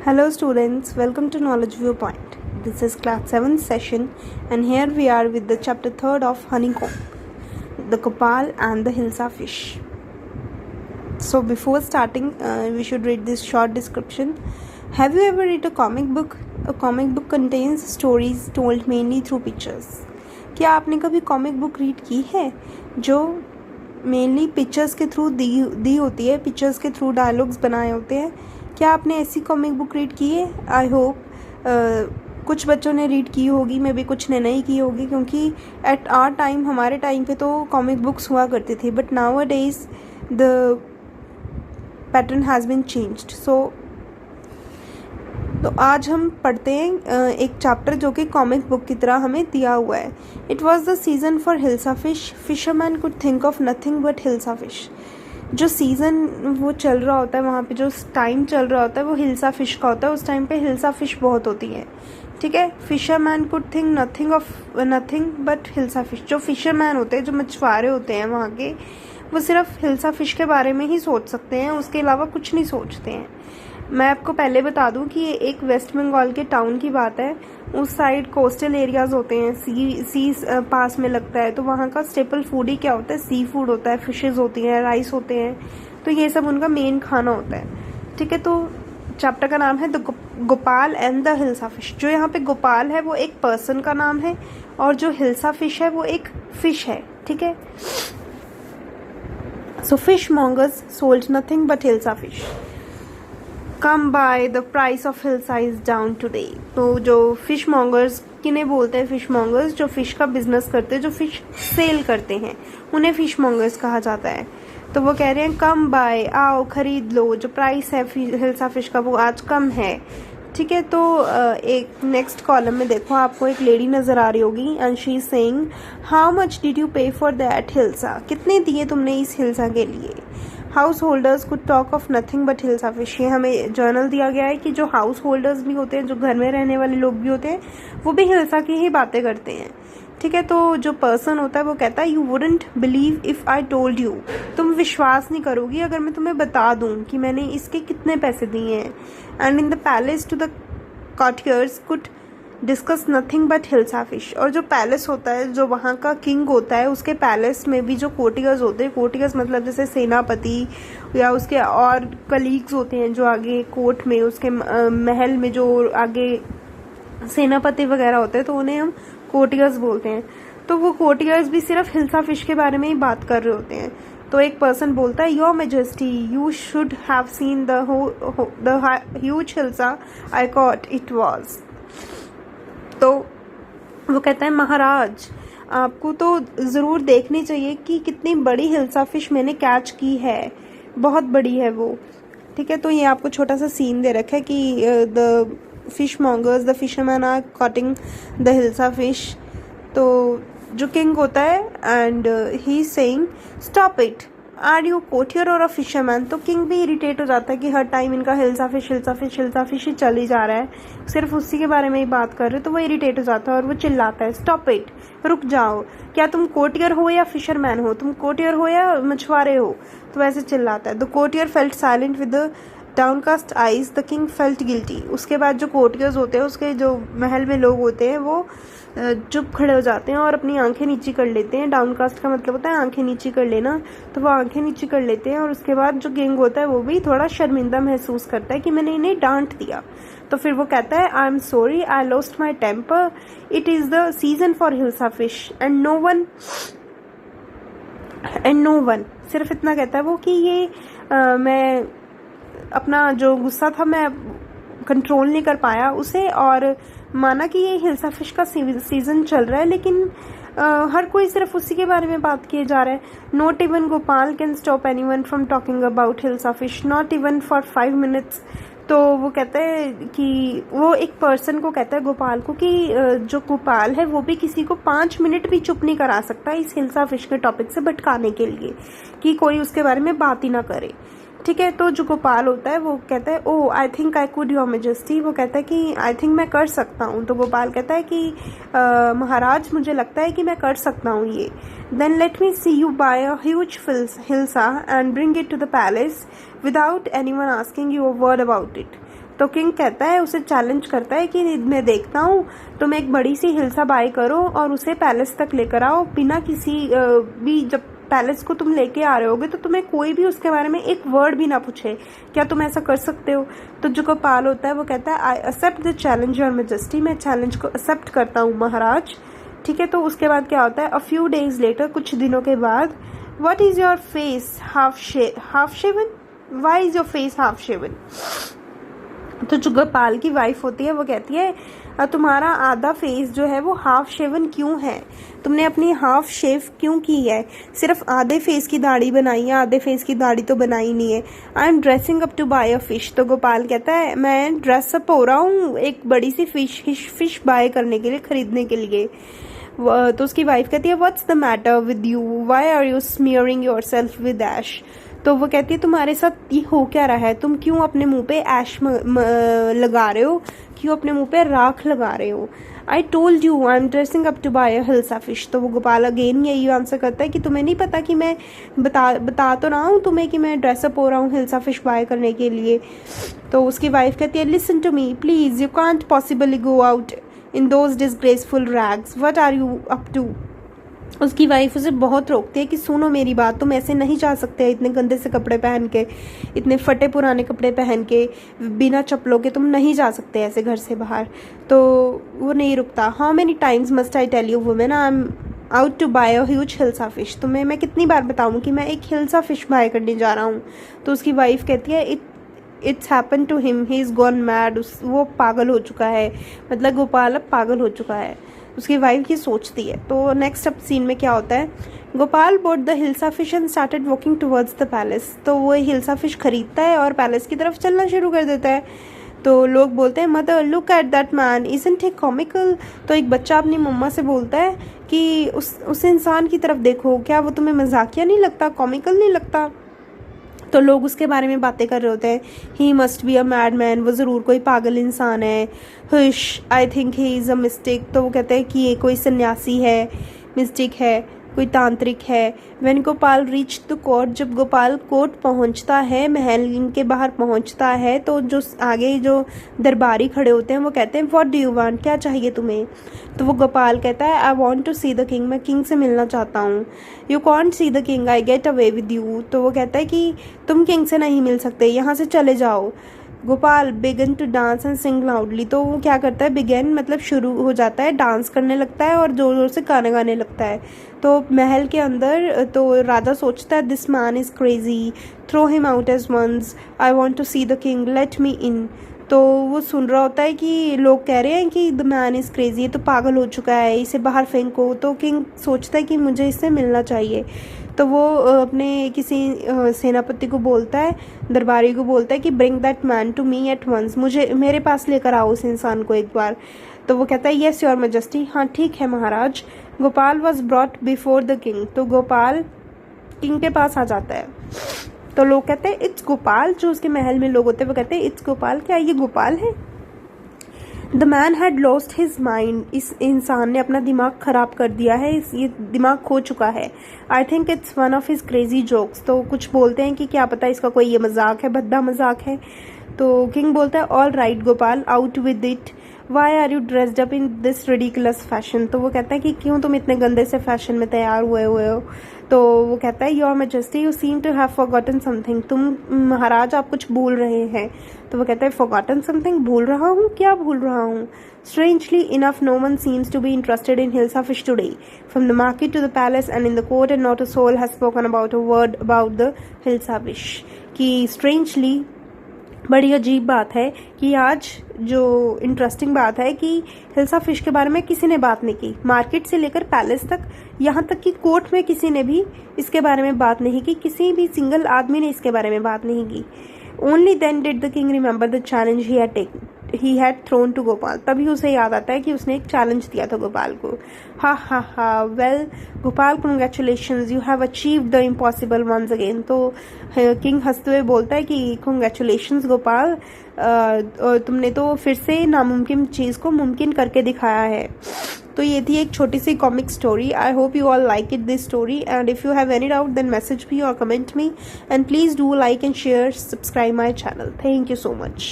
Hello students, welcome to Knowledge Viewpoint. This is class 7th session and here we are with the chapter 3rd of Honeycomb, the Gopal and the Hilsa fish. So before starting, we should read this short description. Have you ever read a comic book? A comic book contains stories told mainly through pictures. क्या आपने कभी comic book read की है जो mainly pictures के through the होती है, pictures के थ्रू डायलॉग्स बनाए होते हैं? क्या आपने ऐसी कॉमिक बुक रीड की है? आई होप कुछ बच्चों ने रीड की होगी, मे बी कुछ ने नहीं की होगी, क्योंकि एट आवर टाइम, हमारे टाइम पे तो कॉमिक बुक्स हुआ करती थी, but nowadays the pattern has been changed. तो आज हम पढ़ते हैं एक चैप्टर जो कि कॉमिक बुक की तरह हमें दिया हुआ है. It was the season for hilsa fish. Fisherman could think of nothing but hilsa fish. जो सीज़न वो चल रहा होता है, वहाँ पे जो टाइम चल रहा होता है वो हिल्सा फिश का होता है. उस टाइम पे हिल्सा फिश बहुत होती है. ठीक है. Fisherman could think nothing but hilsa fish. जो फिशरमैन होते हैं, जो मछुआरे होते हैं वहाँ के, वो सिर्फ हिल्सा फिश के बारे में ही सोच सकते हैं, उसके अलावा कुछ नहीं सोचते हैं. मैं आपको पहले बता दूं कि ये एक वेस्ट बंगाल के टाउन की बात है. उस साइड कोस्टल एरियाज होते हैं, सी पास में लगता है, तो वहाँ का स्टेपल फूड ही क्या होता है? सी फूड होता है, फिशेज होती हैं, राइस होते हैं, तो ये सब उनका मेन खाना होता है. ठीक है. तो चैप्टर का नाम है the Gopal and the hilsa fish. जो यहाँ पे गोपाल है वो एक पर्सन का नाम है और जो हिल्सा फिश है वो एक फिश है. ठीक है. So fishmongers sold nothing but hilsa fish. Come by the price of hilsa is down today. तो जो फिश मॉन्गर्स किन्हें बोलते हैं? फिश मॉन्गर्स जो फिश का बिजनेस करते हैं, जो फिश सेल करते हैं, उन्हें फिश मॉन्गर्स कहा जाता है. तो वो कह रहे हैं कम बाय, आओ खरीद लो. जो प्राइस है हिल्सा फिश का वो आज कम है. ठीक है. तो एक नेक्स्ट कॉलम में देखो, आपको एक लेडी नजर आ रही होगी and she is saying how much did you पे फॉर दैट हिल्सा. कितने दिए तुमने इस हिल्सा के लिए? House holders could talk of nothing but hilsa fish. ये हमें जर्नल दिया गया है कि जो हाउस होल्डर्स भी होते हैं, जो घर में रहने वाले लोग भी होते हैं, वो भी हिल्सा की ही बातें करते हैं. ठीक है. तो जो पर्सन होता है वो कहता है you wouldn't believe if I told you. तुम विश्वास नहीं करोगी अगर मैं तुम्हें बता दूं कि मैंने इसके कितने पैसे दिए हैं. And in the palace to the courtiers could discuss nothing but hilsa fish. और जो पैलेस होता है, जो वहाँ का किंग होता है, उसके पैलेस में भी जो कोर्टियर्स होते हैं, कोर्टियर्स मतलब जैसे सेनापति या उसके और कलीग्स होते हैं जो आगे कोर्ट में, उसके महल में जो आगे सेनापति वगैरह होते हैं, तो उन्हें हम कोर्टियर्स बोलते हैं. तो वो कोर्टियर्स भी सिर्फ हिल्सा फिश के बारे में ही बात कर रहे होते हैं. तो एक पर्सन बोलता है your majesty you should have seen the huge hilsa I cot it was. तो वो कहता है महाराज, आपको तो ज़रूर देखनी चाहिए कि कितनी बड़ी हिल्सा फिश मैंने कैच की है, बहुत बड़ी है वो. ठीक है. तो ये आपको छोटा सा सीन दे रखा है कि the fishmongers, the fisherman are cutting the hilsa fish. तो जो किंग होता है and he saying stop it, are you courtier और अ फिशरमैन. तो किंग भी इरिटेट हो जाता है कि हर टाइम इनका हिल्सा फिश ही चल ही जा रहा है, सिर्फ उसी के बारे में ही बात कर रहे हो. तो वो इरिटेट हो जाता है और वो चिल्लाता है स्टॉप इट, रुक जाओ. क्या तुम कोटियर हो या फिशरमैन हो? तुम कोटियर हो या मछुआरे हो? तो वैसे चिल्लाता है. The courtier felt silent with the downcast eyes. The king felt guilty. उसके बाद जो कोटियर्स होते हैं, उसके जो महल में लोग होते हैं, वो चुप खड़े हो जाते हैं और अपनी आंखें नीची कर लेते हैं. डाउनकास्ट का मतलब होता है आंखें नीची कर लेना. तो वो आंखें नीची कर लेते हैं और उसके बाद जो किंग होता है वो भी थोड़ा शर्मिंदा महसूस करता है कि मैंने इन्हें डांट दिया. तो फिर वो कहता है I am sorry, I lost my temper, it is the season for hilsa fish and no one. सिर्फ इतना कहता है वो कि ये मैं अपना जो गुस्सा था मैं कंट्रोल नहीं कर पाया उसे, और माना कि ये हिल्सा फिश का सीजन चल रहा है, लेकिन हर कोई सिर्फ उसी के बारे में बात किए जा रहा है. Not even Gopal can stop anyone from talking about hilsa fish, not even for 5 minutes. तो वो कहता है कि वो एक पर्सन को कहता है, गोपाल को, कि जो गोपाल है वो भी किसी को 5 मिनट भी चुप नहीं करा सकता इस हिल्सा फिश के टॉपिक से भटकाने के लिए, कि कोई उसके बारे में बात ही ना करे. ठीक है. तो जो गोपाल होता है वो कहता है oh I think I could your majesty. वो कहता है कि आई थिंक मैं कर सकता हूँ. तो गोपाल कहता है कि महाराज मुझे लगता है कि मैं कर सकता हूँ ये. Then let me see you buy a huge hilsa and bring it to the palace without anyone asking you a word about it. तो किंग कहता है, उसे चैलेंज करता है कि मैं देखता हूँ तुम एक बड़ी सी हिल्सा बाय करो और उसे पैलेस तक लेकर आओ, बिना किसी भी, जब पैलेस को तुम लेके आ रहे होगे तो तुम्हें कोई भी उसके बारे में एक वर्ड भी ना पूछे, क्या तुम ऐसा कर सकते हो? तो जो गोपाल होता है वो कहता है, I accept the challenge your majesty, मैं चैलेंज को एक्सेप्ट करता हूँ महाराज। ठीक है, तो उसके बाद क्या होता है, अ फ्यू डेज लेटर, कुछ दिनों के बाद, what is your face half shaven, why is your face half shaven? तो जो गोपाल की वाइफ होती है वो कहती है, तुम्हारा आधा फेस जो है वो हाफ शेवन क्यों है, तुमने अपनी हाफ शेव क्यों की है, सिर्फ आधे फेस की दाढ़ी बनाई है, आधे फेस की दाढ़ी तो बनाई नहीं है। I am dressing up to buy a fish. तो गोपाल कहता है, मैं ड्रेस अप हो रहा हूँ एक बड़ी सी फिश बाय करने के लिए, खरीदने के लिए। तो उसकी वाइफ कहती है, what's the matter with you, why are you smearing your self with ash? तो वो कहती है, तुम्हारे साथ ये हो क्या रहा है, तुम क्यों अपने मुंह पे ऐश लगा रहे हो, क्यों अपने मुंह पे राख लगा रहे हो? I told you I am dressing up to buy a hilsa fish. तो वो गोपाल अगेन यही आंसर करता है कि तुम्हें नहीं पता कि मैं बता तो रहा हूँ तुम्हें कि मैं ड्रेसअप हो रहा हूँ हिल्सा फिश बाय करने के लिए। तो उसकी वाइफ कहती है, listen to me please, you can't possibly go out in those disgraceful rags, what are you up to? उसकी वाइफ उसे बहुत रोकती है कि सुनो मेरी बात, तुम ऐसे नहीं जा सकते, इतने गंदे से कपड़े पहन के, इतने फटे पुराने कपड़े पहन के, बिना चप्पलों के तुम नहीं जा सकते ऐसे घर से बाहर। तो वो नहीं रुकता। How many times must I tell you women, I am out to buy a huge hilsa fish. तुम्हें मैं कितनी बार बताऊं कि मैं एक हिल्सा फिश बाय करने जा रहा हूँ? तो उसकी वाइफ कहती है, it's happen to him, he is gone mad, वो पागल हो चुका है, मतलब गोपाल अब पागल हो चुका है। उसकी वाइफ ये सोचती है। तो नेक्स्ट अब सीन में क्या होता है, Gopal bought the hilsa fish and started walking towards the palace. तो वो हिल्सा फिश खरीदता है और पैलेस की तरफ चलना शुरू कर देता है। तो लोग बोलते हैं, mother look at that man, isn't he comical? तो एक बच्चा अपनी मम्मा से बोलता है कि उस इंसान की तरफ देखो, क्या वो तुम्हें मजाकिया नहीं लगता, कॉमिकल नहीं लगता? तो लोग उसके बारे में बातें कर रहे होते हैं, he must be a mad man, वो ज़रूर कोई पागल इंसान है। Hush, I think he is a mistake. तो वो कहते हैं कि ये कोई सन्यासी है, मिस्टेक है, कोई तांत्रिक है। When Gopal reach the court, जब गोपाल कोर्ट पहुंचता है, महल के बाहर पहुंचता है, तो जो आगे जो दरबारी खड़े होते हैं वो कहते हैं, व्हाट डू यू वांट, क्या चाहिए तुम्हें? तो वो गोपाल कहता है, I want to see the king, मैं किंग से मिलना चाहता हूँ। You can't see the king, I get away with you. तो वो कहता है कि तुम किंग से नहीं मिल सकते, यहाँ से चले जाओ। Gopal began to dance and sing loudly. तो वो क्या करता है, बिगन मतलब शुरू हो जाता है, डांस करने लगता है और जोर जोर से गाने गाने लगता है। तो महल के अंदर तो राजा सोचता है, this man is crazy, throw him out as once, I want to see the king, let me in. तो वो सुन रहा होता है कि लोग कह रहे हैं कि द मैन इज़ क्रेजी, ये तो पागल हो चुका है, इसे बाहर फेंको। तो किंग सोचता है कि मुझे इससे मिलना चाहिए। तो वो अपने किसी सेनापति को बोलता है, दरबारी को बोलता है कि bring that man to me at once, मुझे मेरे पास लेकर आओ उस इंसान को एक बार। तो वो कहता है, येस योर मैजेस्टी, हाँ ठीक है महाराज। Gopal was brought before the king. तो गोपाल किंग के पास आ जाता है। तो लोग कहते हैं, इट्स गोपाल। जो उसके महल में लोग होते हैं वो कहते हैं, इट्स गोपाल, क्या ये गोपाल है? The man had lost his mind, इस इंसान ने अपना दिमाग खराब कर दिया है, ये दिमाग खो चुका है। I think it's one of his crazy jokes. तो कुछ बोलते हैं कि क्या पता इसका कोई ये मजाक है, भद्दा मजाक है। तो किंग बोलता है, all right Gopal, out with it, why are you dressed up in this ridiculous fashion. तो वो कहता है कि क्यों तुम इतने गंदे से फैशन में तैयार हुए हो? तो वो कहता है, your majesty you seem to have forgotten something, तुम महाराज आप कुछ भूल रहे हैं। तो वो कहता है, फॉरगॉटन समथिंग, भूल रहा हूँ, क्या भूल रहा हूँ? Strangely enough, no one seems to be interested in Hilsa fish today. From the market to the palace and in the court, and not a soul has spoken about a word about the Hilsa fish. कि strangely बड़ी अजीब बात है कि आज जो interesting बात है कि हिल्सा फिश के बारे में किसी ने बात नहीं की। मार्केट से लेकर पैलेस तक, यहाँ तक कि कोर्ट में किसी ने भी इसके बारे में बात नहीं की, किसी भी सिंगल आदमी ने इसके बारे में बात नहीं की। Only then did the king remember the challenge he had thrown to Gopal. तभी उसे याद आता है कि उसने एक चैलेंज दिया था गोपाल को। हा हा हा, well Gopal congratulations, you have achieved the impossible once again. तो किंग हंसते हुए बोलता है कि कंग्रेचुलेशंस गोपाल, तुमने तो फिर से नामुमकिन चीज़ को मुमकिन करके दिखाया है। तो ये थी एक छोटी सी comic story. I hope you all like it this story, and if you have any doubt then message me और comment me, and please do like and share, subscribe my channel. Thank you so much.